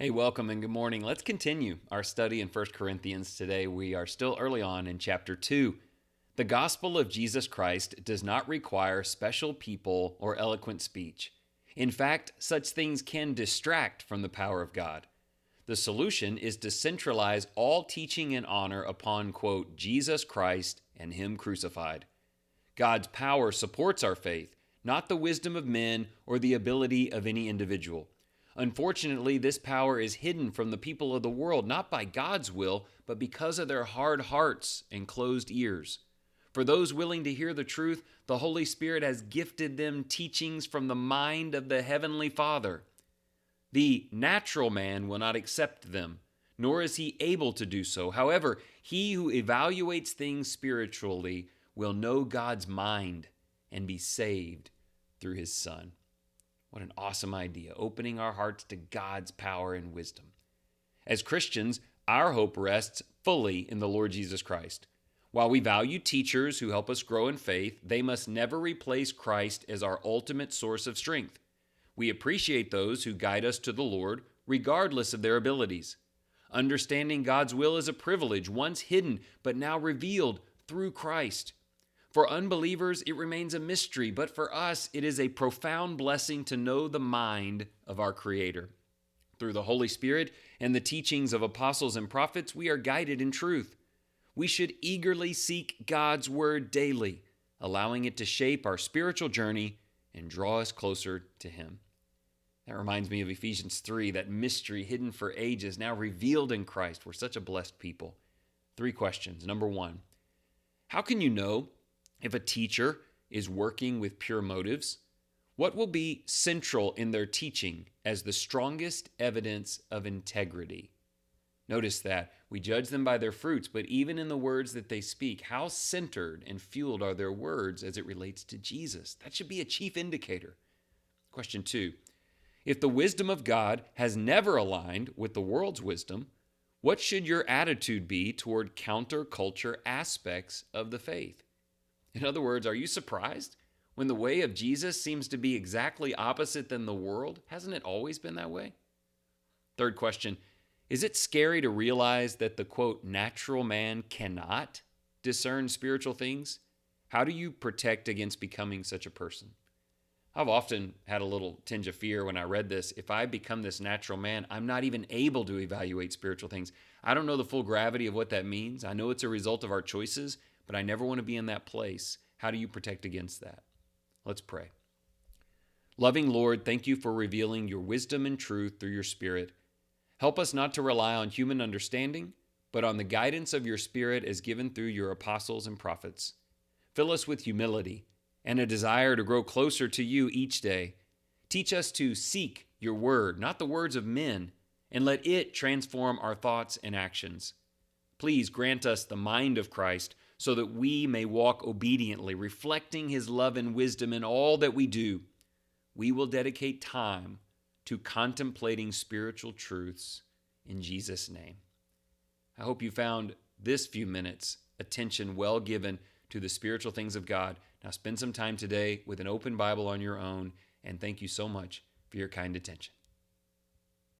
Hey, welcome and good morning. Let's continue our study in 1 Corinthians today. We are still early on in chapter 2. The gospel of Jesus Christ does not require special people or eloquent speech. In fact, such things can distract from the power of God. The solution is to centralize all teaching and honor upon, quote, Jesus Christ and Him crucified. God's power supports our faith, not the wisdom of men or the ability of any individual. Unfortunately, this power is hidden from the people of the world, not by God's will, but because of their hard hearts and closed ears. For those willing to hear the truth, the Holy Spirit has gifted them teachings from the mind of the Heavenly Father. The natural man will not accept them, nor is he able to do so. However, he who evaluates things spiritually will know God's mind and be saved through His Son. What an awesome idea, opening our hearts to God's power and wisdom. As Christians, our hope rests fully in the Lord Jesus Christ. While we value teachers who help us grow in faith, they must never replace Christ as our ultimate source of strength. We appreciate those who guide us to the Lord, regardless of their abilities. Understanding God's will is a privilege, once hidden, but now revealed through Christ. For unbelievers, it remains a mystery, but for us, it is a profound blessing to know the mind of our Creator. Through the Holy Spirit and the teachings of apostles and prophets, we are guided in truth. We should eagerly seek God's Word daily, allowing it to shape our spiritual journey and draw us closer to Him. That reminds me of Ephesians 3, that mystery hidden for ages, now revealed in Christ. We're such a blessed people. 3 questions. Number 1, how can you know if a teacher is working with pure motives? What will be central in their teaching as the strongest evidence of integrity? Notice that we judge them by their fruits, but even in the words that they speak, how centered and fueled are their words as it relates to Jesus? That should be a chief indicator. Question 2, if the wisdom of God has never aligned with the world's wisdom, what should your attitude be toward counterculture aspects of the faith? In other words, are you surprised when the way of Jesus seems to be exactly opposite than the world? Hasn't it always been that way? 3rd question, is it scary to realize that the, quote, natural man cannot discern spiritual things? How do you protect against becoming such a person? I've often had a little tinge of fear when I read this. If I become this natural man, I'm not even able to evaluate spiritual things. I don't know the full gravity of what that means. I know it's a result of our choices, but I never want to be in that place. How do you protect against that? Let's pray. Loving Lord, thank you for revealing your wisdom and truth through your Spirit. Help us not to rely on human understanding, but on the guidance of your Spirit as given through your apostles and prophets. Fill us with humility and a desire to grow closer to you each day. Teach us to seek your word, not the words of men, and let it transform our thoughts and actions. Please grant us the mind of Christ so that we may walk obediently, reflecting His love and wisdom in all that we do. We will dedicate time to contemplating spiritual truths in Jesus' name. I hope you found this few minutes attention well given to the spiritual things of God. Now spend some time today with an open Bible on your own, and thank you so much for your kind attention.